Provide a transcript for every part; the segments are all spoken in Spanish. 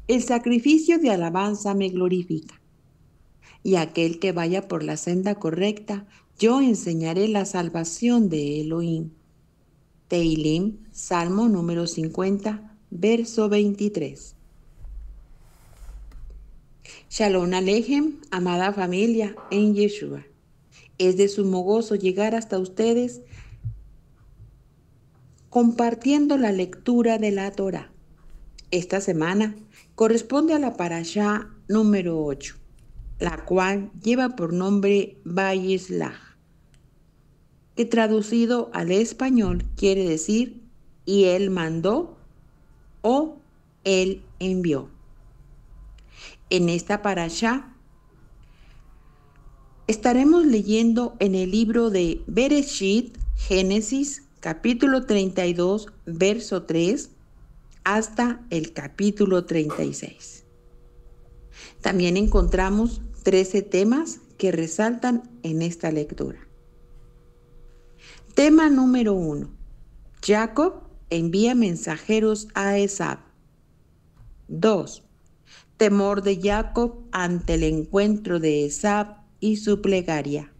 El sacrificio de alabanza me glorifica, y aquel que vaya por la senda correcta, yo enseñaré la salvación de Elohim. Teilim, Salmo número 50, verso 23. Shalom Alejem, amada familia en Yeshua. Es de sumo gozo llegar hasta ustedes compartiendo la lectura de la Torá. Esta semana corresponde a la parashá número 8, la cual lleva por nombre Vayeslach, que traducido al español quiere decir y él mandó o él envió. En esta parashá estaremos leyendo en el libro de Bereshit, Génesis, capítulo 32, verso 3, hasta el capítulo 36. También encontramos 13 temas que resaltan en esta lectura. Tema número 1. Jacob envía mensajeros a Esab. 2. Temor de Jacob ante el encuentro de Esab y su plegaria.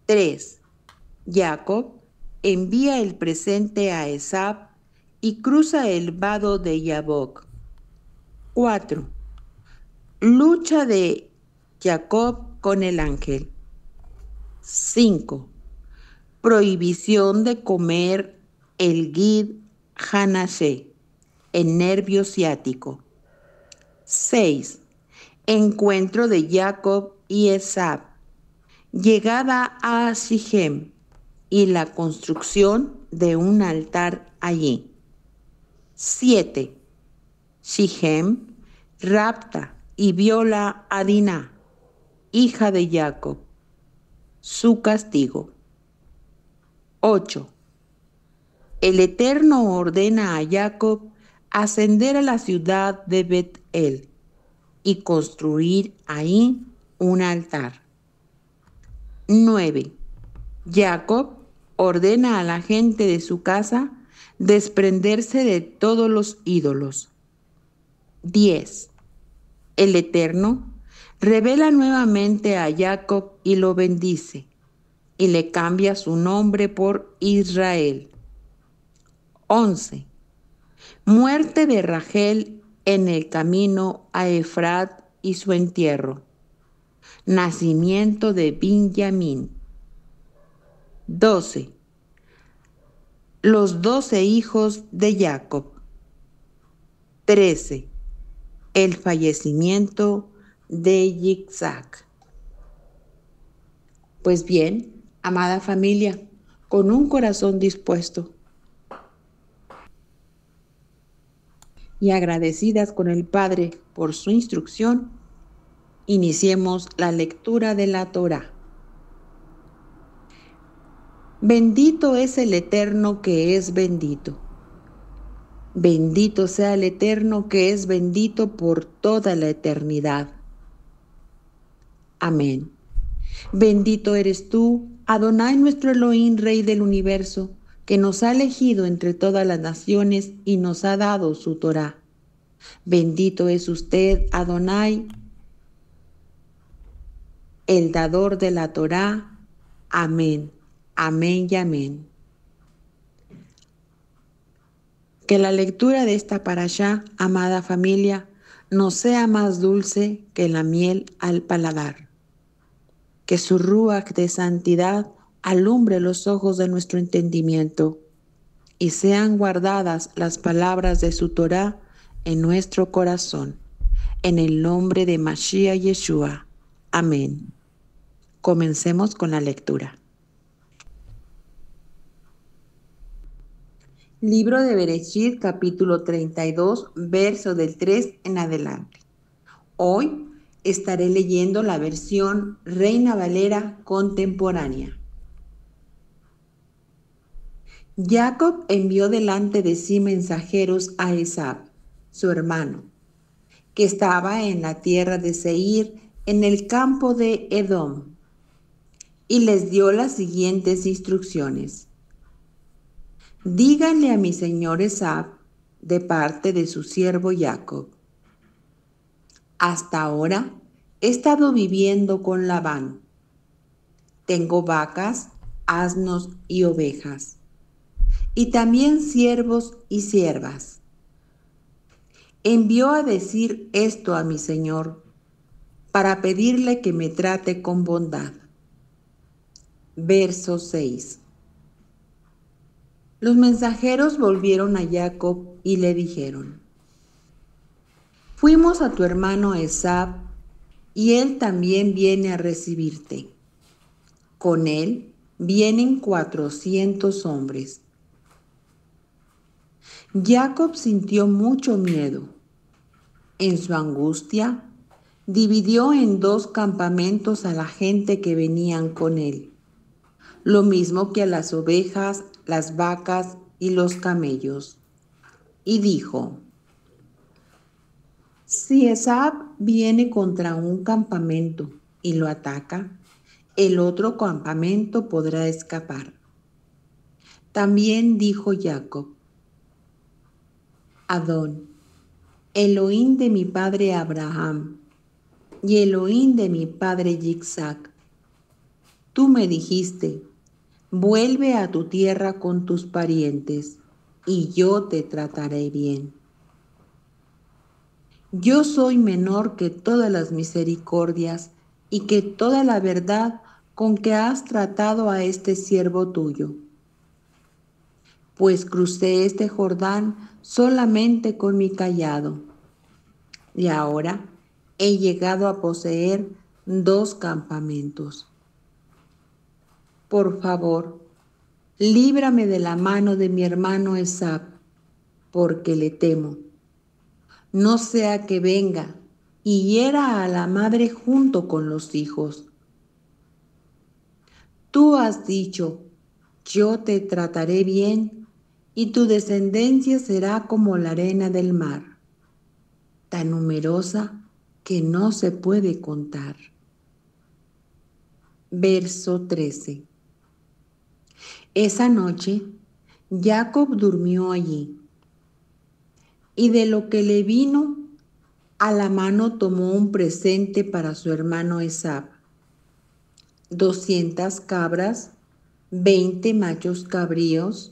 3. Jacob envía el presente a Esab y cruza el vado de Yabok. 4. Lucha de Jacob con el ángel. 5. Prohibición de comer el Gid Hanashé, el nervio ciático. 6. Encuentro de Jacob y Esab. Llegada a Sichem y la construcción de un altar allí. 7. Sichem rapta y viola a Diná, hija de Jacob. Su castigo. 8. El Eterno ordena a Jacob ascender a la ciudad de Bet-El y construir ahí un altar. 9. Jacob ordena a la gente de su casa desprenderse de todos los ídolos. 10. El Eterno revela nuevamente a Jacob y lo bendice, y le cambia su nombre por Israel. 11. Muerte de Rachel en el camino a Efrat y su entierro. Nacimiento de Benjamín. 12. Los 12 hijos de Jacob. 13. El fallecimiento de Yitzhak. Pues bien, amada familia, con un corazón dispuesto y agradecidas con el Padre por su instrucción, iniciemos la lectura de la Torá. Bendito es el Eterno que es bendito. Bendito sea el Eterno que es bendito por toda la eternidad. Amén. Bendito eres tú, Adonai nuestro Elohim, Rey del universo, que nos ha elegido entre todas las naciones y nos ha dado su Torá. Bendito es usted, Adonai, el dador de la Torá. Amén, amén y amén. Que la lectura de esta parashá, amada familia, nos sea más dulce que la miel al paladar. Que su ruach de santidad alumbre los ojos de nuestro entendimiento y sean guardadas las palabras de su Torá en nuestro corazón. En el nombre de Mashiach Yeshua. Amén. Comencemos con la lectura. Libro de Bereshit, capítulo 32, verso del 3 en adelante. Hoy estaré leyendo la versión Reina Valera contemporánea. Jacob envió delante de sí mensajeros a Esab, su hermano, que estaba en la tierra de Seir, en el campo de Edom, y les dio las siguientes instrucciones. Díganle a mi señor Esab, de parte de su siervo Jacob, Hasta ahora he estado viviendo con Labán. Tengo vacas, asnos y ovejas, y también siervos y siervas. Envió a decir esto a mi señor, para pedirle que me trate con bondad. Verso 6. Los mensajeros volvieron a Jacob y le dijeron: Fuimos a tu hermano Esab, y él también viene a recibirte. Con él vienen 400 hombres. Jacob sintió mucho miedo. En su angustia, dividió en 2 campamentos a la gente que venían con él, lo mismo que a las ovejas, las vacas y los camellos. Y dijo: Si Esab viene contra un campamento y lo ataca, el otro campamento podrá escapar. También dijo Jacob: Adón, Elohim de mi padre Abraham y Elohim de mi padre Isaac, tú me dijiste: vuelve a tu tierra con tus parientes, y yo te trataré bien. Yo soy menor que todas las misericordias y que toda la verdad con que has tratado a este siervo tuyo. Pues crucé este Jordán solamente con mi cayado, y ahora he llegado a poseer 2 campamentos. Por favor, líbrame de la mano de mi hermano Esab, porque le temo. No sea que venga y hiera a la madre junto con los hijos. Tú has dicho: yo te trataré bien, y tu descendencia será como la arena del mar, tan numerosa que no se puede contar. Verso 13. Esa noche, Jacob durmió allí, y de lo que le vino a la mano tomó un presente para su hermano Esab: 200 cabras, 20 machos cabríos,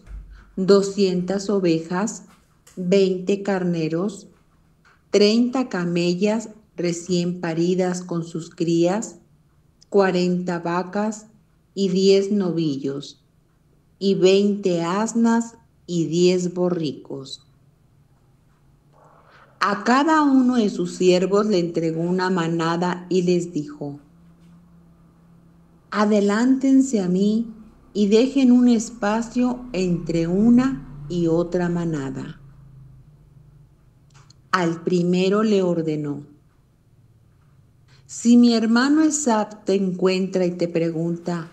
200 ovejas, 20 carneros, 30 camellas recién paridas con sus crías, 40 vacas y 10 novillos, y 20 asnas y 10 borricos. A cada uno de sus siervos le entregó una manada y les dijo: adelántense a mí y dejen un espacio entre una y otra manada. Al primero le ordenó: si mi hermano Esab te encuentra y te pregunta: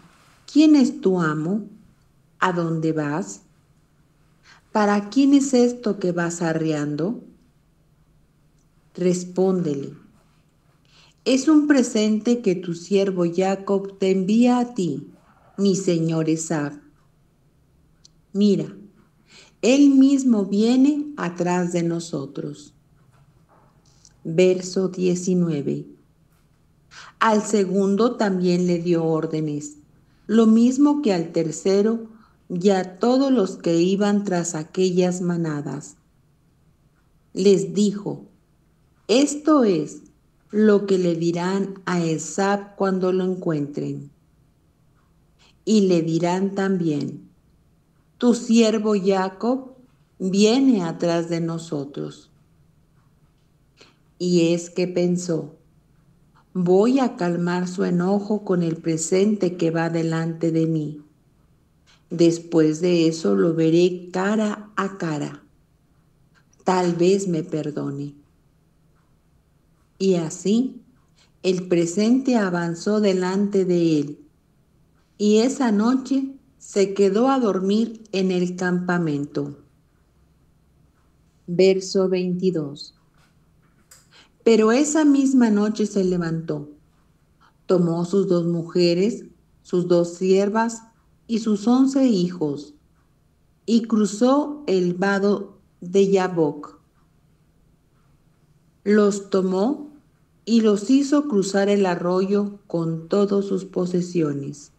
¿quién es tu amo? ¿A dónde vas? ¿Para quién es esto que vas arreando? Respóndele: es un presente que tu siervo Jacob te envía a ti, mi señor Esab. Mira, él mismo viene atrás de nosotros. Verso 19. Al segundo también le dio órdenes, lo mismo que al tercero y a todos los que iban tras aquellas manadas. Les dijo: esto es lo que le dirán a Esab cuando lo encuentren. Y le dirán también: tu siervo Jacob viene atrás de nosotros. Y es que pensó: voy a calmar su enojo con el presente que va delante de mí. Después de eso lo veré cara a cara. Tal vez me perdone. Y así el presente avanzó delante de él, y esa noche se quedó a dormir en el campamento. Verso 22. Pero esa misma noche se levantó, tomó sus 2 mujeres, sus 2 siervas y sus 11 hijos, y cruzó el vado de Yabok. Los tomó y los hizo cruzar el arroyo con todas sus posesiones.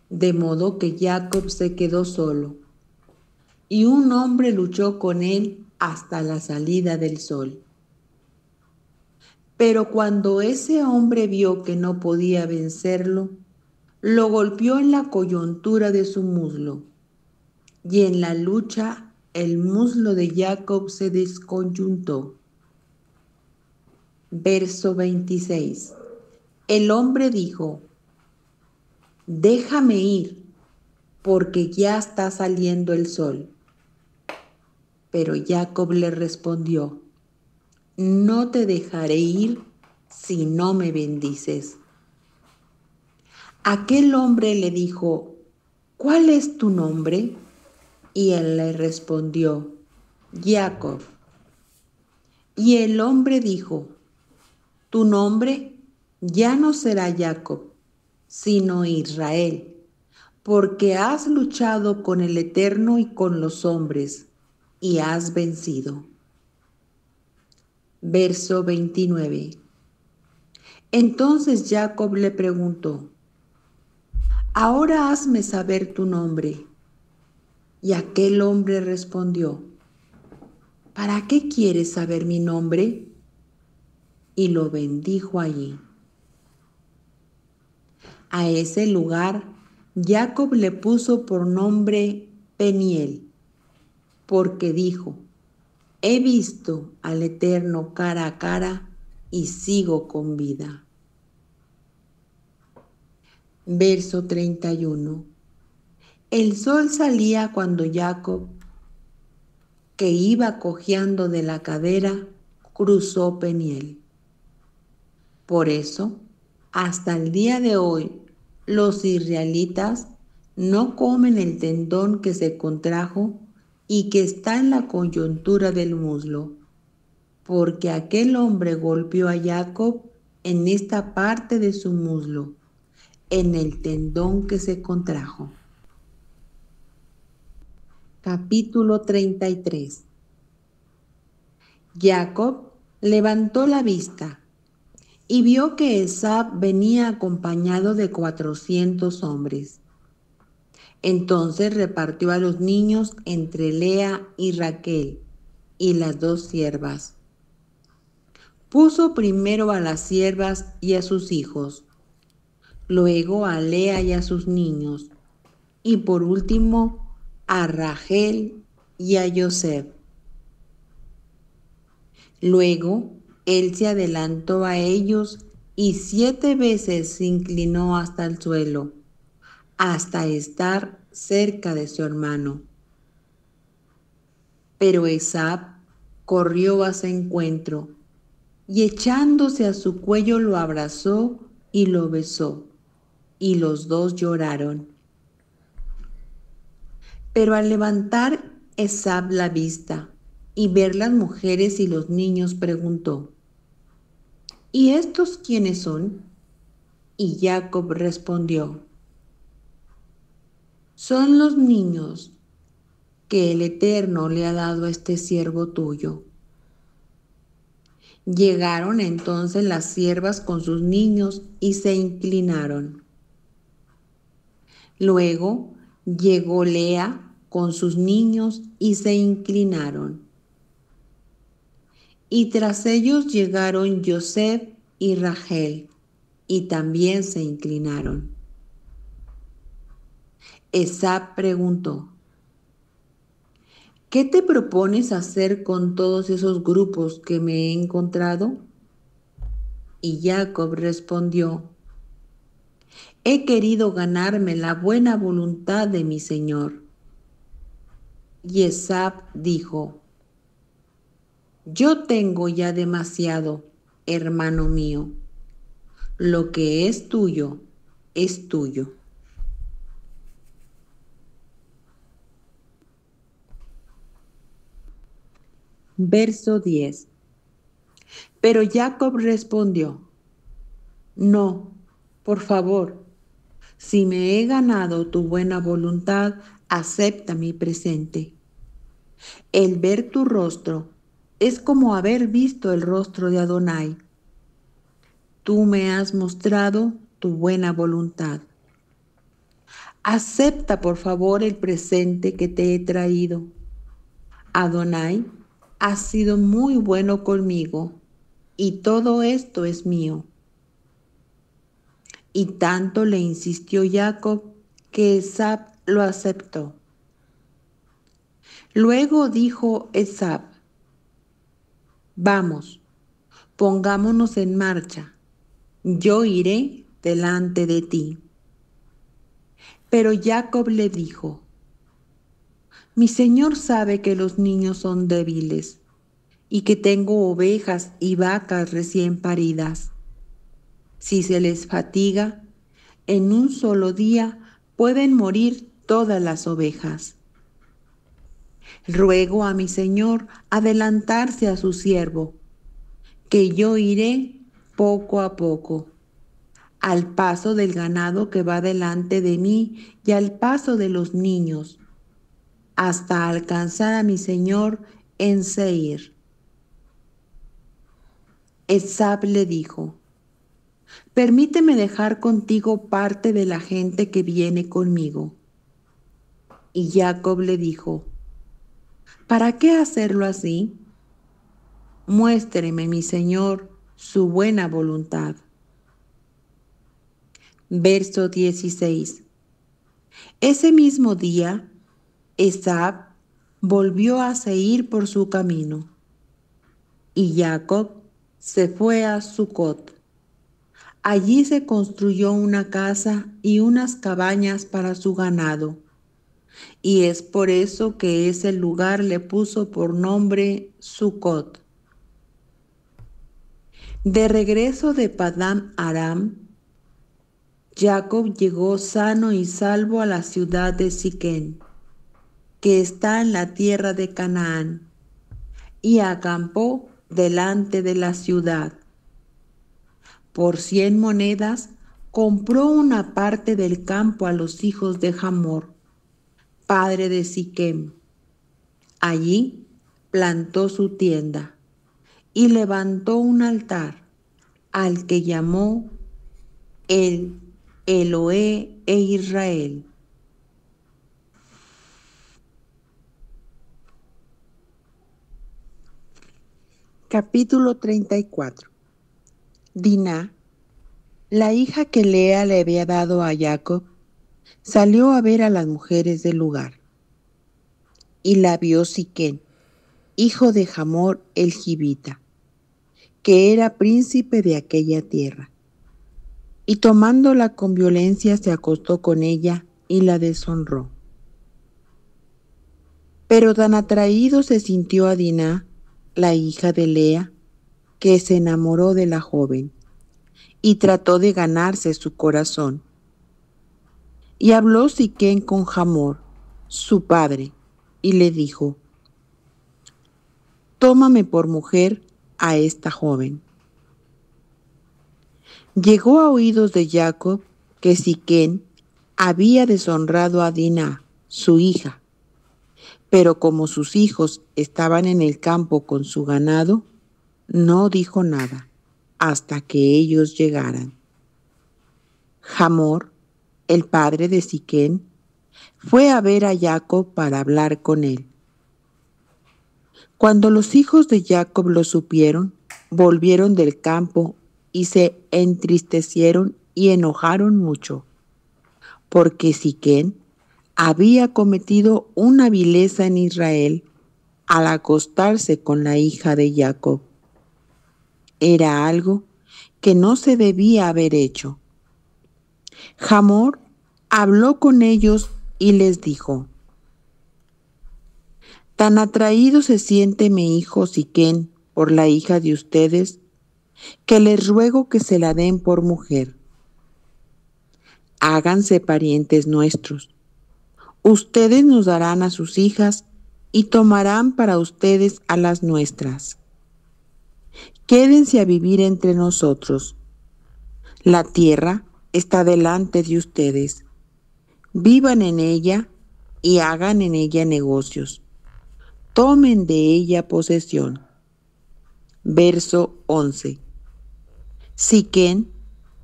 De modo que Jacob se quedó solo, y un hombre luchó con él hasta la salida del sol. Pero cuando ese hombre vio que no podía vencerlo, lo golpeó en la coyuntura de su muslo, y en la lucha el muslo de Jacob se desconyuntó. Verso 26. El hombre dijo: déjame ir, porque ya está saliendo el sol. Pero Jacob le respondió: no te dejaré ir si no me bendices. Aquel hombre le dijo: ¿cuál es tu nombre? Y él le respondió: Jacob. Y el hombre dijo: tu nombre ya no será Jacob, sino Israel, porque has luchado con el Eterno y con los hombres, y has vencido. Verso 29. Entonces Jacob le preguntó: ahora hazme saber tu nombre. Y aquel hombre respondió: ¿para qué quieres saber mi nombre? Y lo bendijo allí. A ese lugar Jacob le puso por nombre Peniel, porque dijo: he visto al Eterno cara a cara y sigo con vida. Verso 31. El sol salía cuando Jacob, que iba cojeando de la cadera, cruzó Peniel. Por eso, hasta el día de hoy, los israelitas no comen el tendón que se contrajo y que está en la coyuntura del muslo, porque aquel hombre golpeó a Jacob en esta parte de su muslo, en el tendón que se contrajo. Capítulo 33. Jacob levantó la vista y vio que Esab venía acompañado de 400 hombres. Entonces repartió a los niños entre Lea y Raquel y las dos siervas. Puso primero a las siervas y a sus hijos, luego a Lea y a sus niños, y por último a Rachel y a Joseph. Luego él se adelantó a ellos y 7 veces se inclinó hasta el suelo, hasta estar cerca de su hermano. Pero Esab corrió a su encuentro y echándose a su cuello lo abrazó y lo besó, y los dos lloraron. Pero al levantar Esab la vista y ver las mujeres y los niños, preguntó: ¿y estos quiénes son? Y Jacob respondió: son los niños que el Eterno le ha dado a este siervo tuyo. Llegaron entonces las siervas con sus niños y se inclinaron. Luego llegó Lea con sus niños y se inclinaron. Y tras ellos llegaron Joseph y Rachel, y también se inclinaron. Esab preguntó: ¿qué te propones hacer con todos esos grupos que me he encontrado? Y Jacob respondió: he querido ganarme la buena voluntad de mi señor. Y Esab dijo: yo tengo ya demasiado, hermano mío. Lo que es tuyo, es tuyo. Verso 10. Pero Jacob respondió: no, por favor, si me he ganado tu buena voluntad, acepta mi presente. El ver tu rostro Es como haber visto el rostro de Adonai. Tú me has mostrado tu buena voluntad. Acepta, por favor, el presente que te he traído. Adonai, has sido muy bueno conmigo, y todo esto es mío. Y tanto le insistió Jacob que Esab lo aceptó. Luego dijo Esab: Vamos, pongámonos en marcha. Yo iré delante de ti. Pero Jacob le dijo: Mi señor sabe que los niños son débiles y que tengo ovejas y vacas recién paridas. Si se les fatiga, en un solo día pueden morir todas las ovejas. Ruego a mi señor adelantarse a su siervo, que yo iré poco a poco, al paso del ganado que va delante de mí y al paso de los niños, hasta alcanzar a mi señor en Seir. Esab le dijo: Permíteme dejar contigo parte de la gente que viene conmigo. Y Jacob le dijo: ¿Para qué hacerlo así? Muéstreme, mi señor, su buena voluntad. Verso 16. Ese mismo día, Esab volvió a seguir por su camino, y Jacob se fue a Sucot. Allí se construyó una casa y unas cabañas para su ganado, y es por eso que ese lugar le puso por nombre Sucot. De regreso de Padán Aram, Jacob llegó sano y salvo a la ciudad de Siquén, que está en la tierra de Canaán, y acampó delante de la ciudad. Por 100 monedas compró una parte del campo a los hijos de Hamor, padre de Siquem. Allí plantó su tienda y levantó un altar al que llamó el Eloé e Israel. Capítulo 34. Diná, la hija que Lea le había dado a Jacob, salió a ver a las mujeres del lugar, y la vio Siquén, hijo de Hamor el Jibita, que era príncipe de aquella tierra. Y tomándola con violencia se acostó con ella y la deshonró. Pero tan atraído se sintió a Diná, la hija de Lea, que se enamoró de la joven y trató de ganarse su corazón. Y habló Siquén con Hamor, su padre, y le dijo: Tómame por mujer a esta joven. Llegó a oídos de Jacob que Siquén había deshonrado a Diná, su hija, pero como sus hijos estaban en el campo con su ganado, no dijo nada hasta que ellos llegaran. Hamor, el padre de Siquén, fue a ver a Jacob para hablar con él. Cuando los hijos de Jacob lo supieron, volvieron del campo y se entristecieron y enojaron mucho, porque Siquén había cometido una vileza en Israel al acostarse con la hija de Jacob. Era algo que no se debía haber hecho. Hamor habló con ellos y les dijo: Tan atraído se siente mi hijo Siquén por la hija de ustedes, que les ruego que se la den por mujer. Háganse parientes nuestros. Ustedes nos darán a sus hijas y tomarán para ustedes a las nuestras. Quédense a vivir entre nosotros. La tierra está delante de ustedes. Vivan en ella y hagan en ella negocios. Tomen de ella posesión. Verso 11. Siquén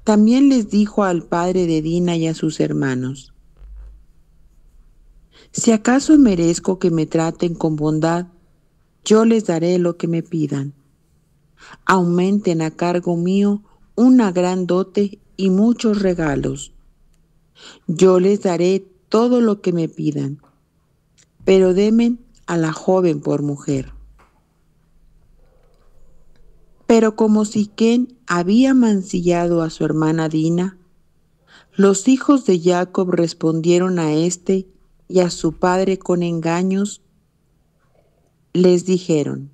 también les dijo al padre de Dina y a sus hermanos: si acaso merezco que me traten con bondad, yo les daré lo que me pidan. Aumenten a cargo mío una gran dote y muchos regalos. Yo les daré todo lo que me pidan, pero denme a la joven por mujer. Pero como Siquén había mancillado a su hermana Dina, los hijos de Jacob respondieron a éste y a su padre con engaños. Les dijeron: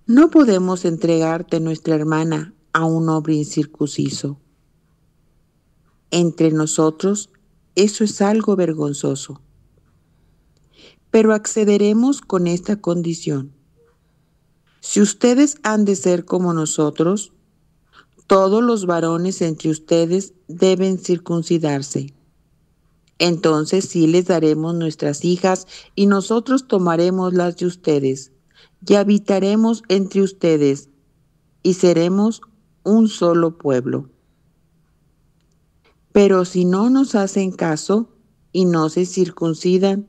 no podemos entregarte nuestra hermana a un hombre incircunciso. Entre nosotros eso es algo vergonzoso. Pero accederemos con esta condición: si ustedes han de ser como nosotros, todos los varones entre ustedes deben circuncidarse. Entonces sí les daremos nuestras hijas y nosotros tomaremos las de ustedes y habitaremos entre ustedes y seremos un solo pueblo. Pero si no nos hacen caso y no se circuncidan,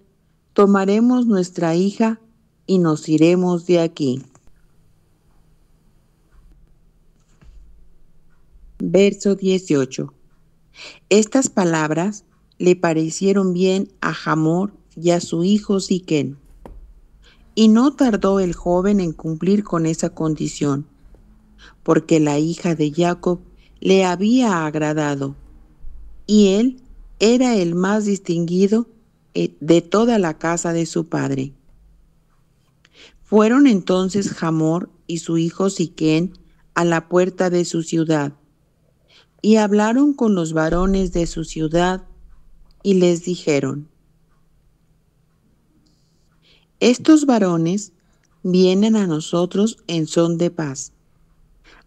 tomaremos nuestra hija y nos iremos de aquí. Verso 18. Estas palabras le parecieron bien a Hamor y a su hijo Siquén. Y no tardó el joven en cumplir con esa condición, porque la hija de Jacob le había agradado, y él era el más distinguido de toda la casa de su padre. Fueron entonces Hamor y su hijo Siquén a la puerta de su ciudad, y hablaron con los varones de su ciudad, y les dijeron: estos varones vienen a nosotros en son de paz.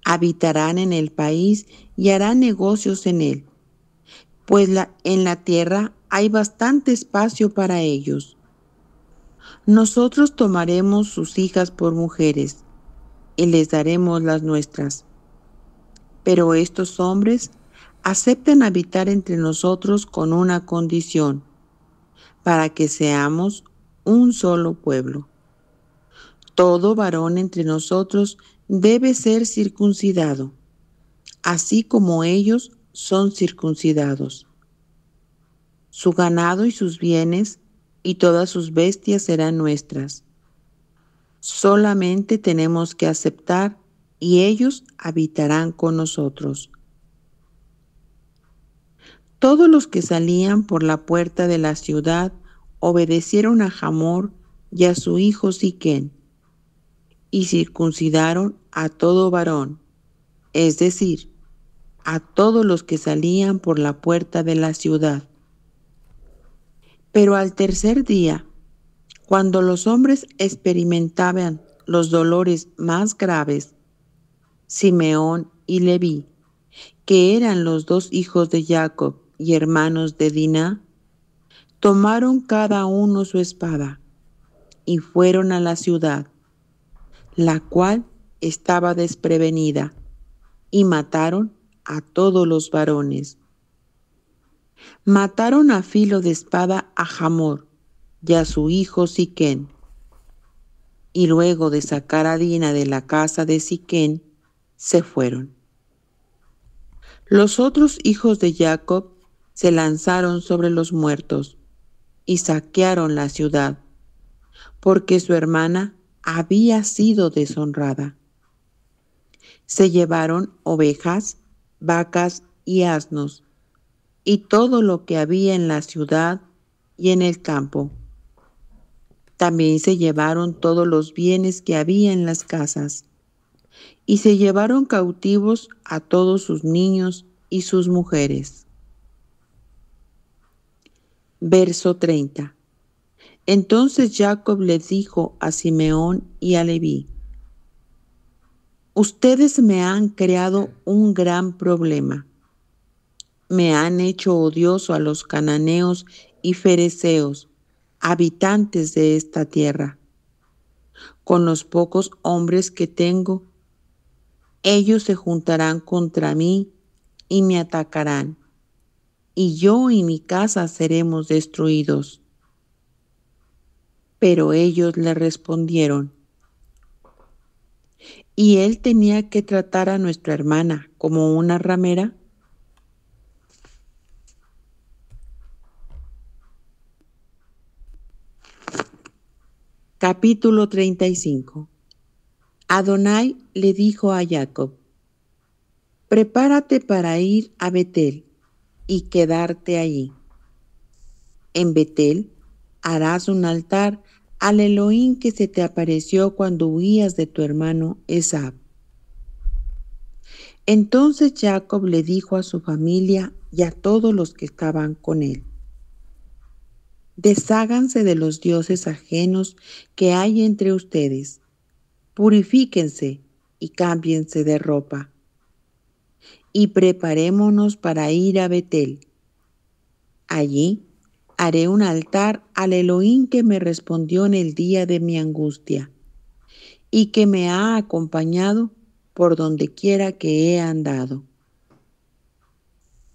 Habitarán en el país y harán negocios en él, pues en la tierra hay bastante espacio para ellos. Nosotros tomaremos sus hijas por mujeres y les daremos las nuestras. Pero estos hombres aceptan habitar entre nosotros con una condición: para que seamos un solo pueblo. Todo varón entre nosotros debe ser circuncidado, así como ellos son circuncidados. Su ganado y sus bienes y todas sus bestias serán nuestras. Solamente tenemos que aceptar y ellos habitarán con nosotros. Todos los que salían por la puerta de la ciudad obedecieron a Hamor y a su hijo Siquén, y circuncidaron a todo varón, es decir, a todos los que salían por la puerta de la ciudad. Pero al tercer día, cuando los hombres experimentaban los dolores más graves, Simeón y Leví, que eran los dos hijos de Jacob y hermanos de Dina, tomaron cada uno su espada y fueron a la ciudad, la cual estaba desprevenida, y mataron a todos los varones. Mataron a filo de espada a Hamor y a su hijo Siquén, y luego de sacar a Dina de la casa de Siquén, se fueron. Los otros hijos de Jacob se lanzaron sobre los muertos y saquearon la ciudad, porque su hermana había sido deshonrada. Se llevaron ovejas, vacas y asnos, y todo lo que había en la ciudad y en el campo. También se llevaron todos los bienes que había en las casas, y se llevaron cautivos a todos sus niños y sus mujeres. Verso 30. Entonces Jacob les dijo a Simeón y a Leví: ustedes me han creado un gran problema. Me han hecho odioso a los cananeos y fereceos, habitantes de esta tierra. Con los pocos hombres que tengo, ellos se juntarán contra mí y me atacarán, y yo y mi casa seremos destruidos. Pero ellos le respondieron: ¿y él tenía que tratar a nuestra hermana como una ramera? Capítulo 35. Adonai le dijo a Jacob: prepárate para ir a Betel y quedarte allí. En Betel harás un altar al Elohim que se te apareció cuando huías de tu hermano Esab. Entonces Jacob le dijo a su familia y a todos los que estaban con él: desháganse de los dioses ajenos que hay entre ustedes, purifíquense y cámbiense de ropa, y preparémonos para ir a Betel. Allí haré un altar al Elohim que me respondió en el día de mi angustia y que me ha acompañado por donde quiera que he andado.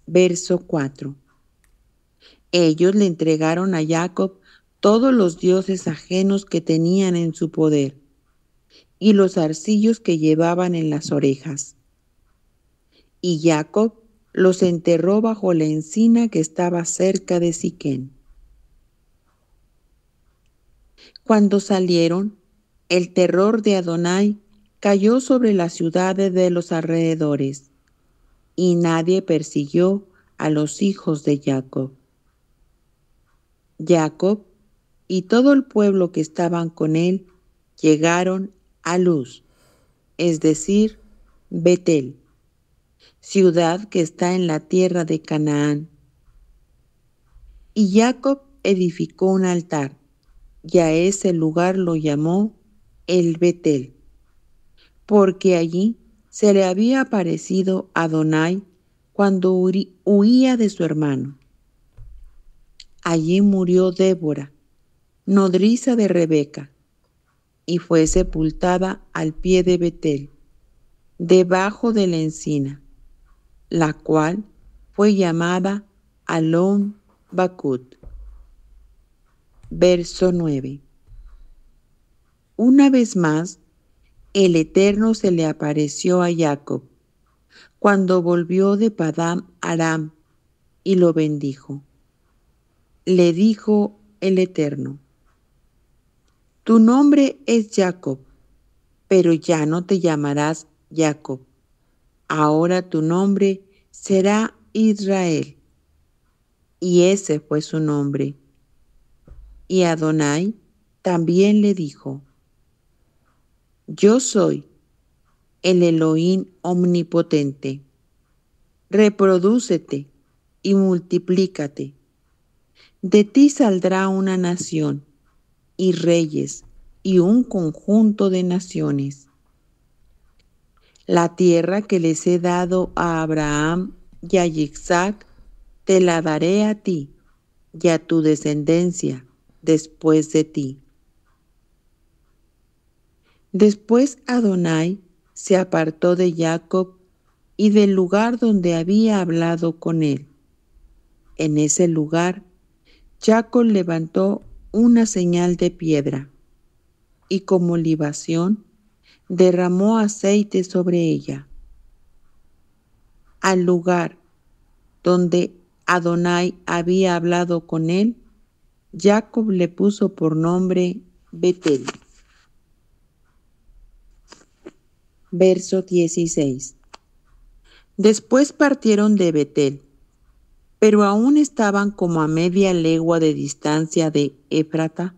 Verso 4. Ellos le entregaron a Jacob todos los dioses ajenos que tenían en su poder y los zarcillos que llevaban en las orejas. Y Jacob los enterró bajo la encina que estaba cerca de Siquén. Cuando salieron, el terror de Adonai cayó sobre las ciudades de los alrededores, y nadie persiguió a los hijos de Jacob. Jacob y todo el pueblo que estaban con él llegaron a Luz, es decir, Betel, ciudad que está en la tierra de Canaán. Y Jacob edificó un altar, y a ese lugar lo llamó el Betel, porque allí se le había aparecido Adonai cuando huía de su hermano. Allí murió Débora, nodriza de Rebeca, y fue sepultada al pie de Betel, debajo de la encina, la cual fue llamada Alon Bakut. Verso 9. Una vez más, el Eterno se le apareció a Jacob cuando volvió de Padán Aram y lo bendijo. Le dijo el Eterno: tu nombre es Jacob, pero ya no te llamarás Jacob. Ahora tu nombre será Israel. Y ese fue su nombre. Y Adonai también le dijo: yo soy el Elohim omnipotente. Reprodúcete y multiplícate. De ti saldrá una nación y reyes y un conjunto de naciones. La tierra que les he dado a Abraham y a Isaac te la daré a ti y a tu descendencia después de ti. Después Adonai se apartó de Jacob y del lugar donde había hablado con él. En ese lugar, Jacob levantó una señal de piedra y como libación derramó aceite sobre ella. Al lugar donde Adonai había hablado con él, Jacob le puso por nombre Betel. Verso 16. Después partieron de Betel, pero aún estaban como a media legua de distancia de Éfrata,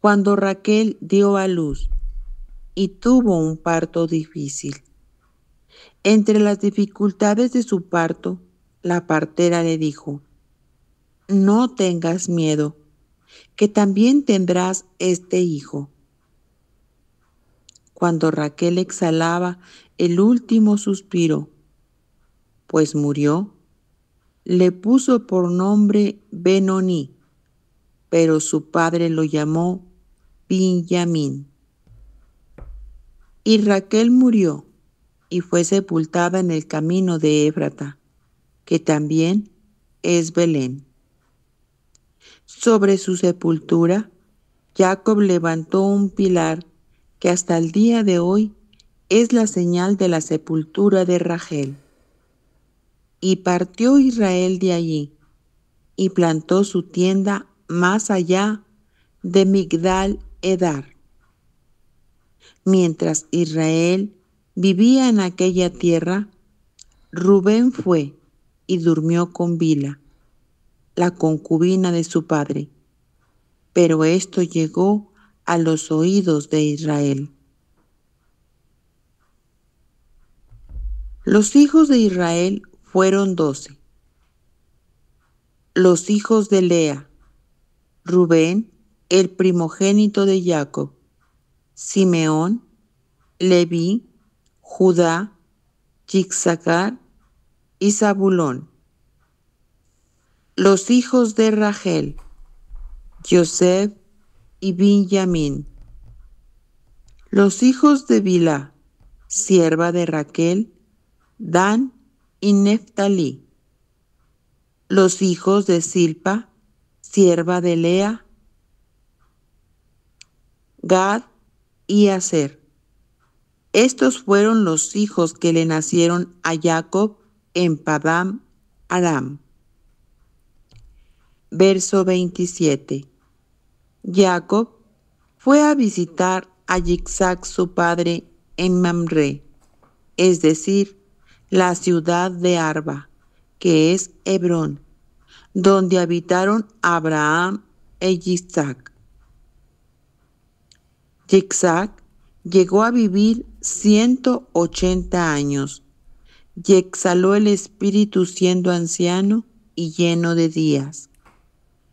cuando Raquel dio a luz y tuvo un parto difícil. Entre las dificultades de su parto, la partera le dijo: no tengas miedo, que también tendrás este hijo. Cuando Raquel exhalaba el último suspiro, pues murió, le puso por nombre Benoní, pero su padre lo llamó Binjamín. Y Raquel murió y fue sepultada en el camino de Éfrata, que también es Belén. Sobre su sepultura, Jacob levantó un pilar que hasta el día de hoy es la señal de la sepultura de Rachel. Y partió Israel de allí y plantó su tienda más allá de Migdal Edar. Mientras Israel vivía en aquella tierra, Rubén fue y durmió con Bila, la concubina de su padre. Pero esto llegó a los oídos de Israel. Los hijos de Israel fueron 12. Los hijos de Lea: Rubén, el primogénito de Jacob; Simeón, Leví, Judá, Issachar y Zabulón. Los hijos de Rachel: Joseph y Benjamín. Los hijos de Bilhá, sierva de Raquel: Dan y Neftalí. Los hijos de Zilpa, sierva de Lea: Gad y Aser. Estos fueron los hijos que le nacieron a Jacob en Padán Aram. Verso 27. Jacob fue a visitar a Isaac su padre en Mamre, es decir, la ciudad de Arba, que es Hebrón, donde habitaron Abraham e Isaac. Isaac llegó a vivir 180 años y exhaló el espíritu siendo anciano y lleno de días.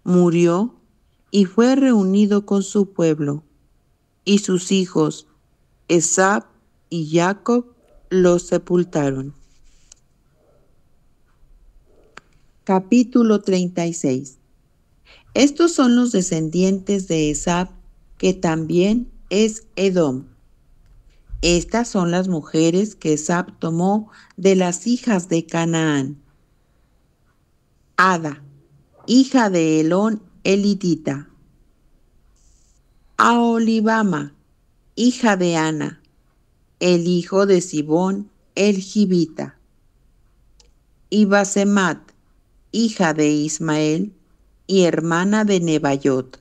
Murió y fue reunido con su pueblo, y sus hijos, Esab y Jacob, los sepultaron. Capítulo 36. Estos son los descendientes de Esab, que también es Edom. Estas son las mujeres que Esab tomó de las hijas de Canaán: Ada, hija de Elón elitita; Aholibama, hija de Ana, el hijo de Sibón el Gibita; y Basemat, hija de Ismael y hermana de Nebaiot.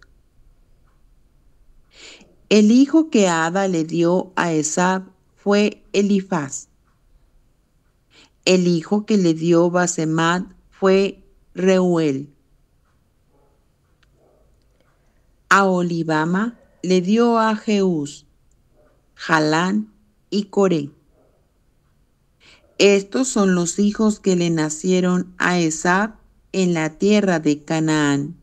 El hijo que Ada le dio a Esab fue Elifaz. El hijo que le dio Basemat fue Reuel. Aholibama le dio a Jeús, Jalán y Coré. Estos son los hijos que le nacieron a Esab en la tierra de Canaán.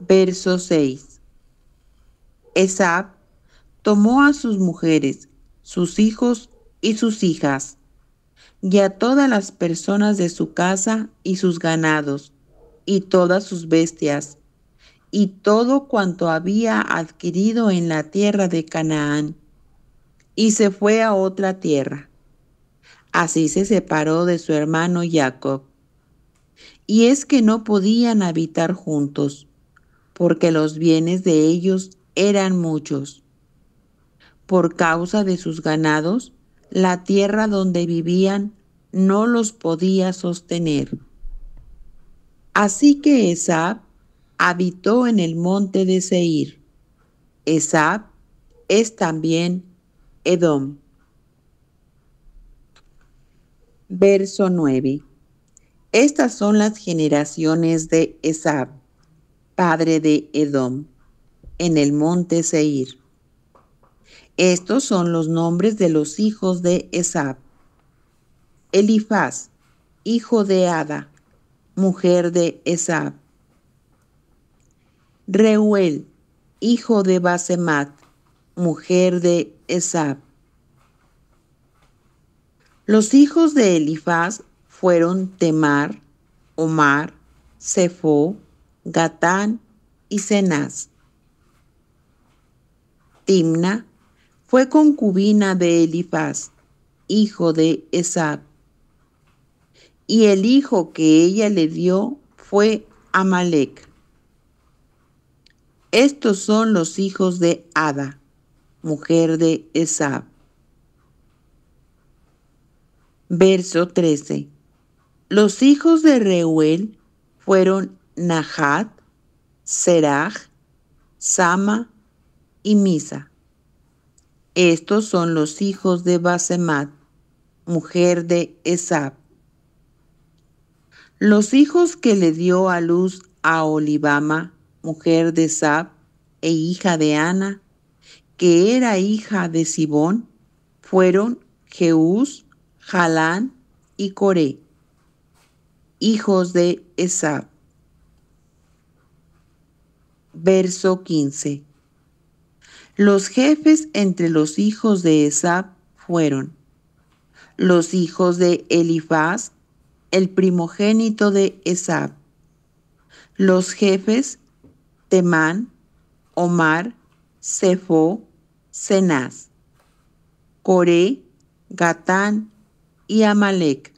Verso 6. Esab tomó a sus mujeres, sus hijos y sus hijas, y a todas las personas de su casa y sus ganados, y todas sus bestias, y todo cuanto había adquirido en la tierra de Canaán, y se fue a otra tierra. Así se separó de su hermano Jacob. Y es que no podían habitar juntos, porque los bienes de ellos eran muchos. Por causa de sus ganados, la tierra donde vivían no los podía sostener. Así que Esab habitó en el monte de Seir. Esab es también Edom. Verso 9. Estas son las generaciones de Esab, padre de Edom, en el monte Seir. Estos son los nombres de los hijos de Esab: Elifaz, hijo de Ada, mujer de Esab; Reuel, hijo de Basemat, mujer de Esab. Los hijos de Elifaz fueron Temar, Omar, Sefo, Gatán y Cenaz. Timna fue concubina de Elifaz, hijo de Esab, y el hijo que ella le dio fue Amalec. Estos son los hijos de Ada, mujer de Esab. Verso 13. Los hijos de Reuel fueron Nahat, Serach, Sama y Misa. Estos son los hijos de Basemat, mujer de Esab. Los hijos que le dio a luz a Olibama, mujer de Esab e hija de Ana, que era hija de Sibón, fueron Jeús, Jalán y Coré, hijos de Esab. Verso 15. Los jefes entre los hijos de Esab fueron los hijos de Elifaz, el primogénito de Esab. Los jefes Temán, Omar, Sefo, Cenaz, Coré, Gatán y Amalec.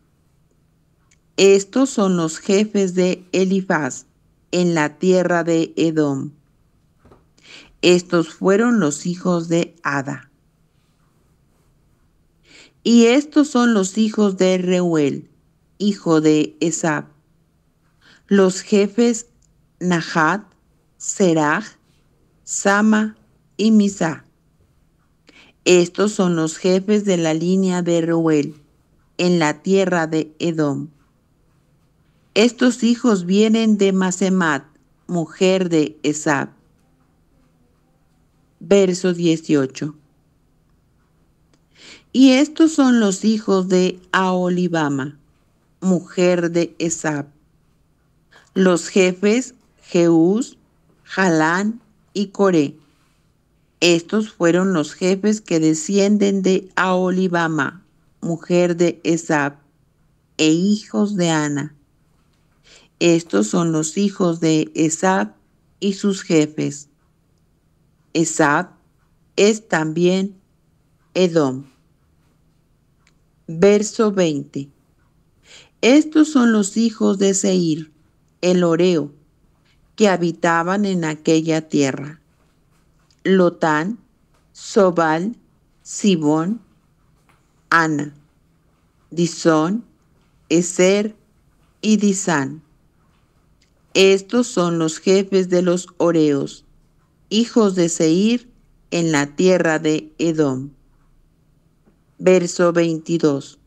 Estos son los jefes de Elifaz en la tierra de Edom. Estos fueron los hijos de Ada. Y estos son los hijos de Reuel, hijo de Esab. Los jefes Nahat, Serach, Sama y Misa. Estos son los jefes de la línea de Reuel en la tierra de Edom. Estos hijos vienen de Masemat, mujer de Esab. Verso 18. Y estos son los hijos de Aholibama, mujer de Esab. Los jefes Jeús, Jalán y Coré. Estos fueron los jefes que descienden de Aholibama, mujer de Esab, e hijos de Ana. Estos son los hijos de Esab y sus jefes. Esab es también Edom. Verso 20. Estos son los hijos de Seir, el Horeo, que habitaban en aquella tierra: Lotán, Sobal, Sibón, Ana, Disón, Eser y Disán. Estos son los jefes de los Horeos, hijos de Seir en la tierra de Edom. Verso 22.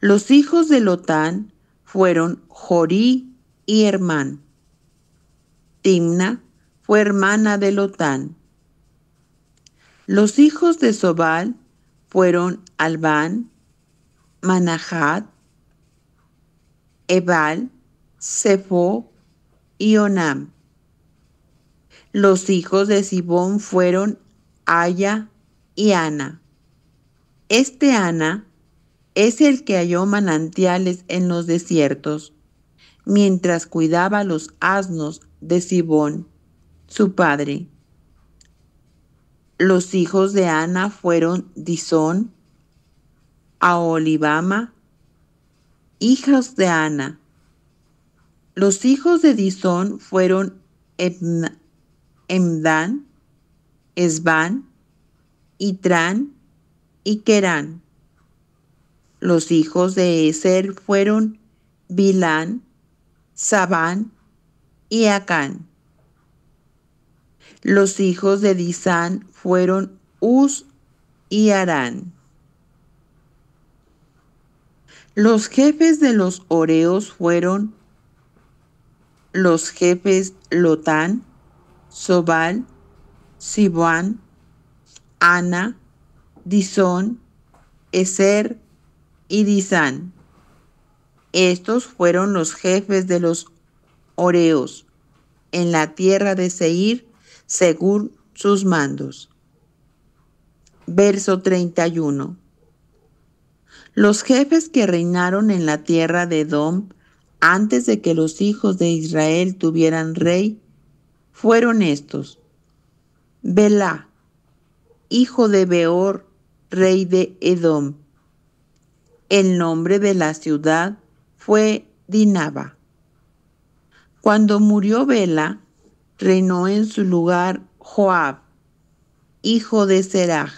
Los hijos de Lotán fueron Jorí y Hermán. Timna fue hermana de Lotán. Los hijos de Sobal fueron Albán, Manahat, Ebal, Sefo y Onam. Los hijos de Sibón fueron Aya y Ana. Este Ana es el que halló manantiales en los desiertos, mientras cuidaba los asnos de Sibón, su padre. Los hijos de Ana fueron Disón, Aholibama, hijos de Ana. Los hijos de Disón fueron Emdán, Esbán, Itrán y Querán. Los hijos de Eser fueron Bilán, Sabán y Acán. Los hijos de Disán fueron Uz y Arán. Los jefes de los Horeos fueron los jefes Lotán, Sobal, Sibán, Ana, Disón, Eser y Disán. Estos fueron los jefes de los Horeos en la tierra de Seir según sus mandos. Verso 31. Los jefes que reinaron en la tierra de Edom antes de que los hijos de Israel tuvieran rey fueron estos: Belá, hijo de Beor, rey de Edom. El nombre de la ciudad fue Dinaba. Cuando murió Bela, reinó en su lugar Joab, hijo de Seraj,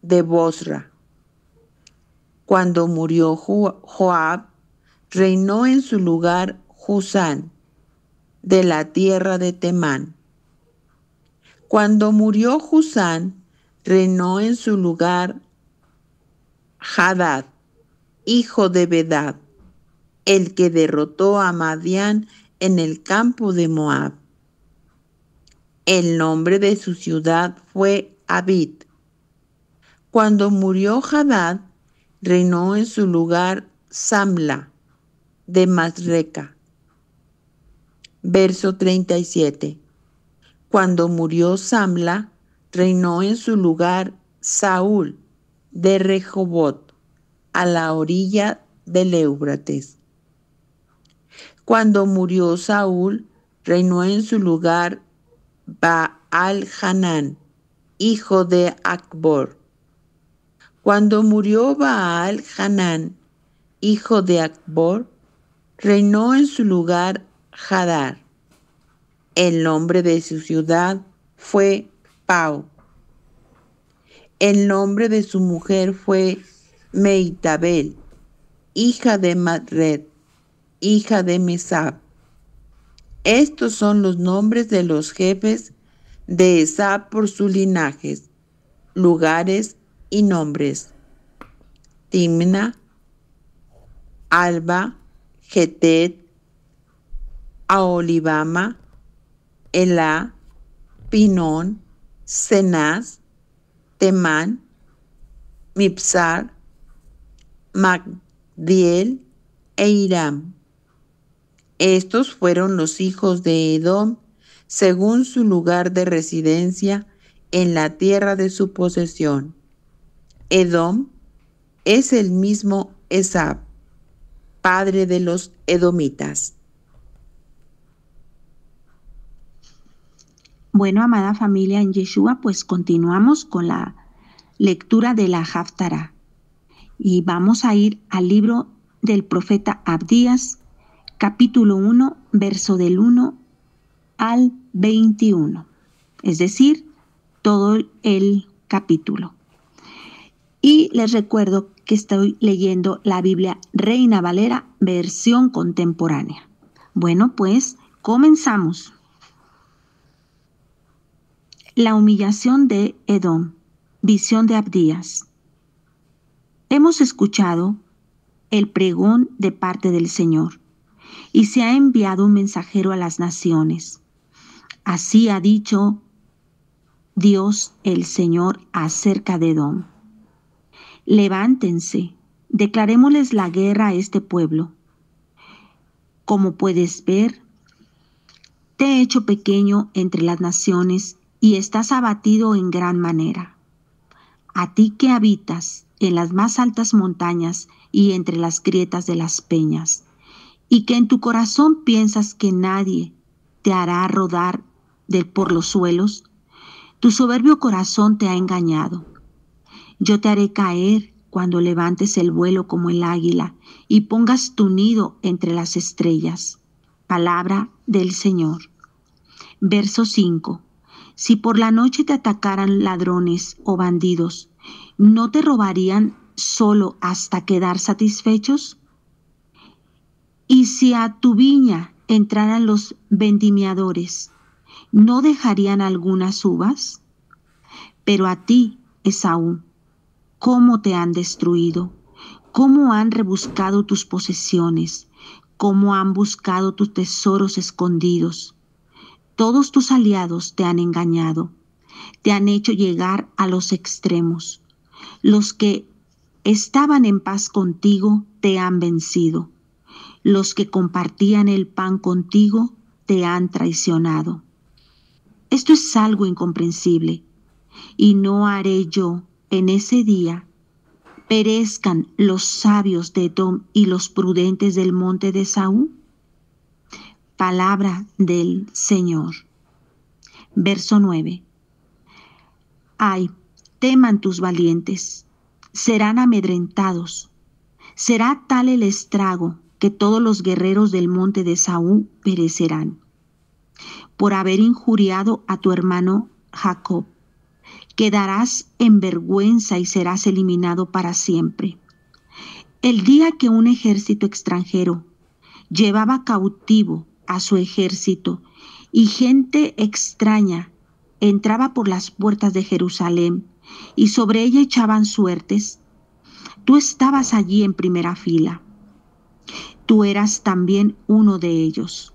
de Bosra. Cuando murió Joab, reinó en su lugar Husán, de la tierra de Temán. Cuando murió Husán, reinó en su lugar Hadad, hijo de Bedad, el que derrotó a Madián en el campo de Moab. El nombre de su ciudad fue Abid. Cuando murió Hadad, reinó en su lugar Samla, de Masreca. Verso 37. Cuando murió Samla, reinó en su lugar Saúl, de Rehobot, a la orilla del Éufrates. Cuando murió Saúl, reinó en su lugar Baal-Hanán, hijo de Acbor. Cuando murió Baal-Hanán, hijo de Acbor, reinó en su lugar Hadar. El nombre de su ciudad fue Pau. El nombre de su mujer fue Meitabel, hija de Matred, hija de Mesab. Estos son los nombres de los jefes de Esab por sus linajes, lugares y nombres: Timna, Alba, Getet, Aholibama, Elá, Pinón, Cenaz, Temán, Mipsar, Magdiel e Iram. Estos fueron los hijos de Edom según su lugar de residencia en la tierra de su posesión. Edom es el mismo Esab, padre de los edomitas. Bueno, amada familia en Yeshua, pues continuamos con la lectura de la Haftará. Y vamos a ir al libro del profeta Abdías, capítulo 1, verso del 1 al 21. Es decir, todo el capítulo. Y les recuerdo que estoy leyendo la Biblia Reina Valera, versión contemporánea. Bueno, pues comenzamos. La humillación de Edom, visión de Abdías. Hemos escuchado el pregón de parte del Señor, y se ha enviado un mensajero a las naciones. Así ha dicho Dios el Señor acerca de Edom. Levántense, declarémosles la guerra a este pueblo. Como puedes ver, te he hecho pequeño entre las naciones y estás abatido en gran manera. A ti que habitas en las más altas montañas y entre las grietas de las peñas, y que en tu corazón piensas que nadie te hará rodar por los suelos, tu soberbio corazón te ha engañado. Yo te haré caer cuando levantes el vuelo como el águila y pongas tu nido entre las estrellas. Palabra del Señor. Verso 5. Si por la noche te atacaran ladrones o bandidos, ¿no te robarían solo hasta quedar satisfechos? Y si a tu viña entraran los vendimiadores, ¿no dejarían algunas uvas? Pero a ti, Esaú, ¿cómo te han destruido? ¿Cómo han rebuscado tus posesiones? ¿Cómo han buscado tus tesoros escondidos? Todos tus aliados te han engañado, te han hecho llegar a los extremos. Los que estaban en paz contigo te han vencido. Los que compartían el pan contigo te han traicionado. Esto es algo incomprensible, y no haré yo en ese día perezcan los sabios de Edom y los prudentes del monte de Esaú. Palabra del Señor. Verso 9. Ay, teman tus valientes, serán amedrentados. Será tal el estrago que todos los guerreros del monte de Esaú perecerán, por haber injuriado a tu hermano Jacob. Quedarás en vergüenza y serás eliminado para siempre. El día que un ejército extranjero llevaba cautivo a su ejército y gente extraña entraba por las puertas de Jerusalén y sobre ella echaban suertes, tú estabas allí en primera fila. Tú eras también uno de ellos,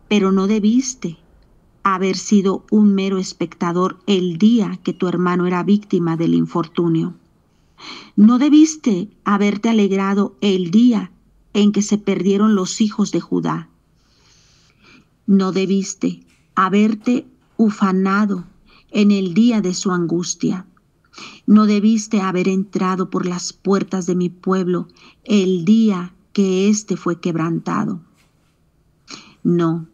pero no debiste haber sido un mero espectador el día que tu hermano era víctima del infortunio. No debiste haberte alegrado el día en que se perdieron los hijos de Judá. No debiste haberte ufanado en el día de su angustia. No debiste haber entrado por las puertas de mi pueblo el día que éste fue quebrantado. No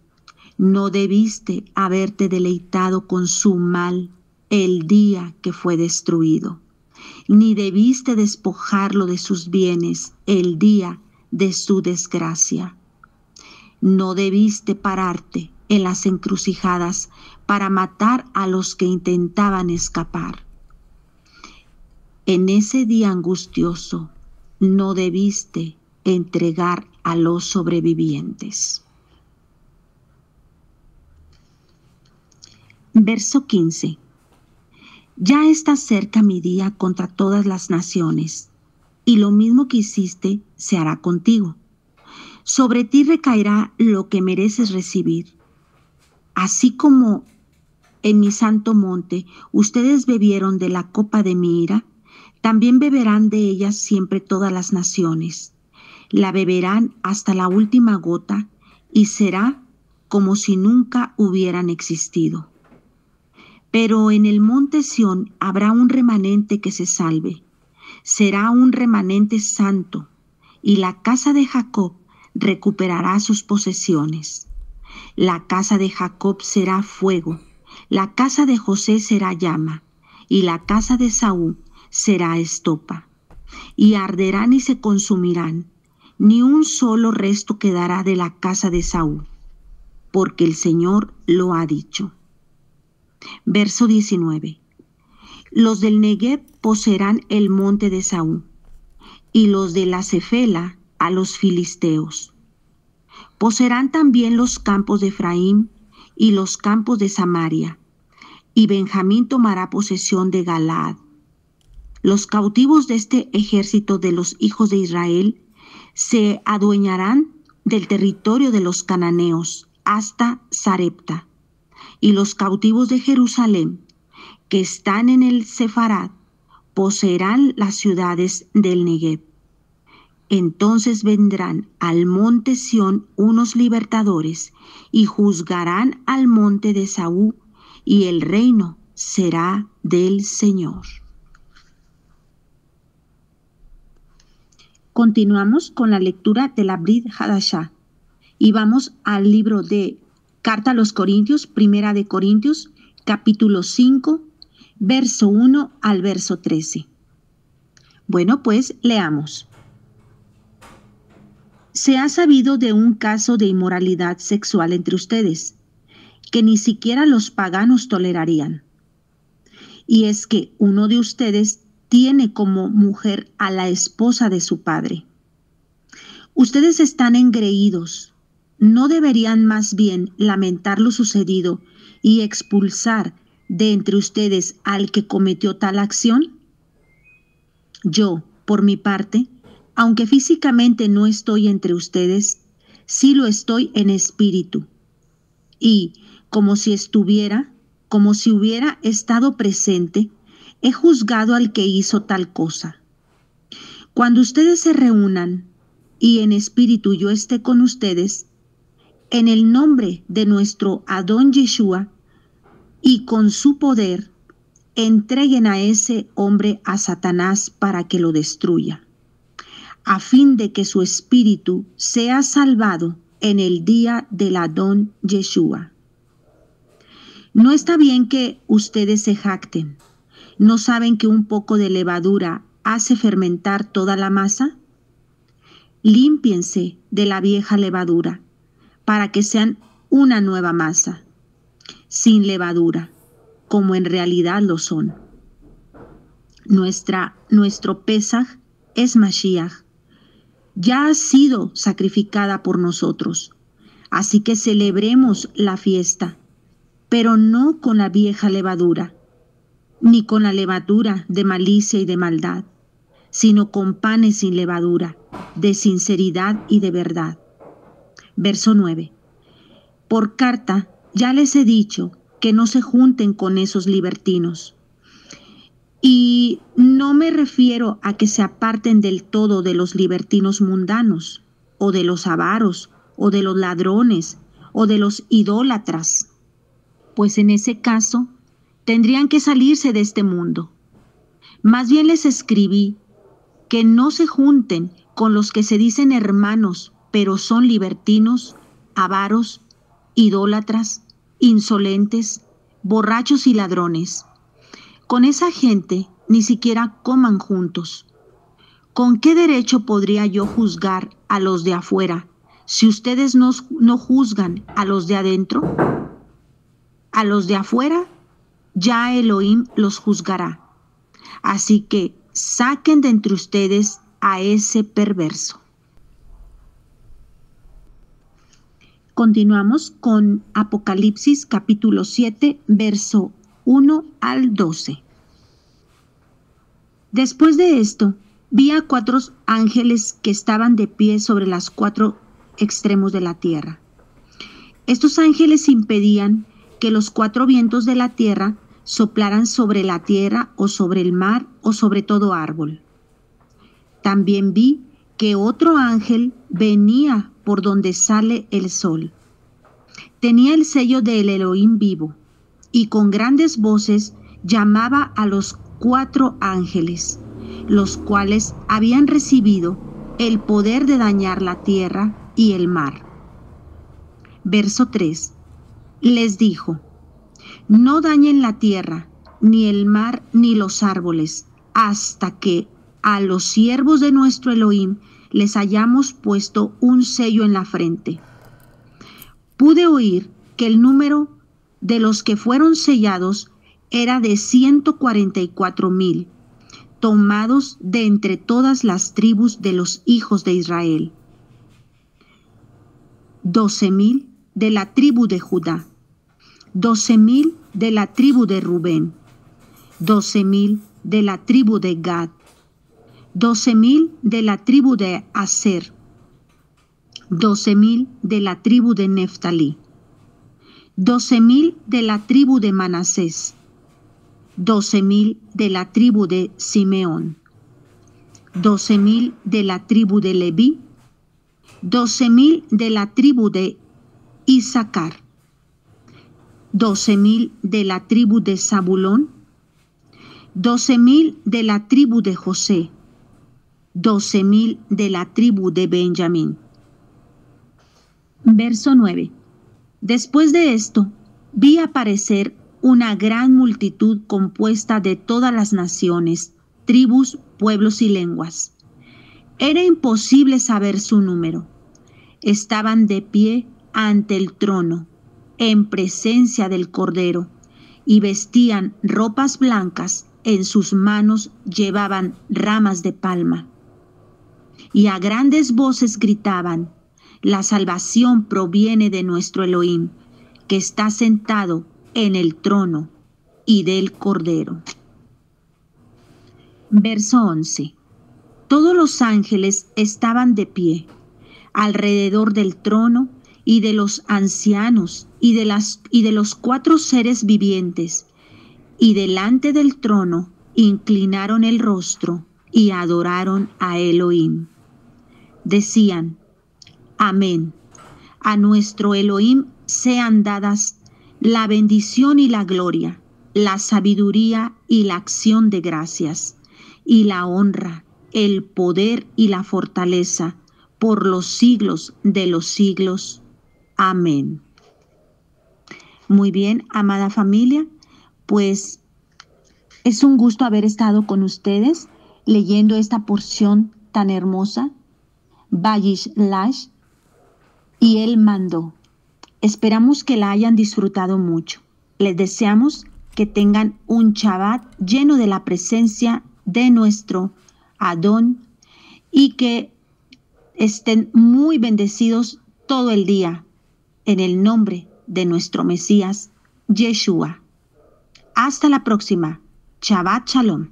debiste haberte deleitado con su mal el día que fue destruido, ni debiste despojarlo de sus bienes el día de su desgracia. No debiste pararte en las encrucijadas para matar a los que intentaban escapar. En ese día angustioso no debiste entregar a los sobrevivientes. Verso 15. Ya está cerca mi día contra todas las naciones, y lo mismo que hiciste se hará contigo. Sobre ti recaerá lo que mereces recibir. Así como en mi santo monte ustedes bebieron de la copa de mi ira, también beberán de ella siempre todas las naciones. La beberán hasta la última gota y será como si nunca hubieran existido. Pero en el monte Sión habrá un remanente que se salve. Será un remanente santo, y la casa de Jacob recuperará sus posesiones. La casa de Jacob será fuego, la casa de José será llama, y la casa de Saúl será estopa. Y arderán y se consumirán, ni un solo resto quedará de la casa de Saúl, porque el Señor lo ha dicho. Verso 19. Los del Negev poseerán el monte de Saúl, y los de la Cefela a los filisteos. Poseerán también los campos de Efraín y los campos de Samaria, y Benjamín tomará posesión de Galaad. Los cautivos de este ejército de los hijos de Israel se adueñarán del territorio de los cananeos hasta Sarepta, y los cautivos de Jerusalén, que están en el Sefarad, poseerán las ciudades del Negev. Entonces vendrán al monte Sión unos libertadores y juzgarán al monte de Saúl, y el reino será del Señor. Continuamos con la lectura de la Brit Hadashah y vamos al libro de Carta a los Corintios, Primera de Corintios, capítulo 5, verso 1 al verso 13. Bueno, pues leamos. Se ha sabido de un caso de inmoralidad sexual entre ustedes, que ni siquiera los paganos tolerarían. Y es que uno de ustedes tiene como mujer a la esposa de su padre. Ustedes están engreídos. ¿No deberían más bien lamentar lo sucedido y expulsar de entre ustedes al que cometió tal acción? Yo, por mi parte, aunque físicamente no estoy entre ustedes, sí lo estoy en espíritu. Y, como si hubiera estado presente, he juzgado al que hizo tal cosa. Cuando ustedes se reúnan y en espíritu yo esté con ustedes, en el nombre de nuestro Adón Yeshua y con su poder, entreguen a ese hombre a Satanás para que lo destruya, a fin de que su espíritu sea salvado en el día del Adón Yeshua. No está bien que ustedes se jacten, ¿No saben que un poco de levadura hace fermentar toda la masa? Límpiense de la vieja levadura, para que sean una nueva masa, sin levadura, como en realidad lo son. Nuestro Pesaj es Mashiach. Ya ha sido sacrificada por nosotros. Así que celebremos la fiesta, pero no con la vieja levadura, ni con la levadura de malicia y de maldad, sino con panes sin levadura, de sinceridad y de verdad. Verso 9. Por carta ya les he dicho que no se junten con esos libertinos. Y no me refiero a que se aparten del todo de los libertinos mundanos, o de los avaros, o de los ladrones, o de los idólatras, pues en ese caso tendrían que salirse de este mundo. Más bien les escribí que no se junten con los que se dicen hermanos, pero son libertinos, avaros, idólatras, insolentes, borrachos y ladrones. Con esa gente ni siquiera coman juntos. ¿Con qué derecho podría yo juzgar a los de afuera si ustedes no juzgan a los de adentro? A los de afuera ya Elohim los juzgará. Así que saquen de entre ustedes a ese perverso. Continuamos con Apocalipsis capítulo 7, verso 1 al 12. Después de esto, vi a 4 ángeles que estaban de pie sobre los 4 extremos de la tierra. Estos ángeles impedían que los 4 vientos de la tierra soplaran sobre la tierra o sobre el mar o sobre todo árbol. También vi que otro ángel venía por donde sale el sol. Tenía el sello del Elohim vivo y con grandes voces llamaba a los 4 ángeles, los cuales habían recibido el poder de dañar la tierra y el mar. Verso 3. Les dijo: no dañen la tierra, ni el mar, ni los árboles, hasta que a los siervos de nuestro Elohim les hayamos puesto un sello en la frente. Pude oír que el número de los que fueron sellados era de 144,000, tomados de entre todas las tribus de los hijos de Israel. 12,000 de la tribu de Judá, 12,000 de la tribu de Rubén, 12,000 de la tribu de Gad, 12,000 de la tribu de Aser, 12,000 de la tribu de Neftalí, 12,000 de la tribu de Manasés, 12,000 de la tribu de Simeón, 12,000 de la tribu de Leví, 12,000 de la tribu de Isaacar, 12,000 de la tribu de Zabulón, 12,000 de la tribu de José, 12,000 de la tribu de Benjamín. Verso 9. Después de esto, vi aparecer una gran multitud compuesta de todas las naciones, tribus, pueblos y lenguas. Era imposible saber su número. Estaban de pie ante el trono, en presencia del Cordero, y vestían ropas blancas, en sus manos llevaban ramas de palma. Y a grandes voces gritaban: la salvación proviene de nuestro Elohim, que está sentado en el trono, y del Cordero. Verso 11. Todos los ángeles estaban de pie, alrededor del trono, y de los ancianos, y de los 4 seres vivientes, y delante del trono inclinaron el rostro y adoraron a Elohim. Decían: Amén. A nuestro Elohim sean dadas la bendición y la gloria, la sabiduría y la acción de gracias, y la honra, el poder y la fortaleza, por los siglos de los siglos. Amén. Muy bien, amada familia, pues Es un gusto haber estado con ustedes leyendo esta porción tan hermosa, Vayish Lash, y Él mandó. Esperamos que la hayan disfrutado mucho. Les deseamos que tengan un Shabbat lleno de la presencia de nuestro Adón y que estén muy bendecidos todo el día en el nombre de nuestro Mesías, Yeshua. Hasta la próxima. Shabbat Shalom.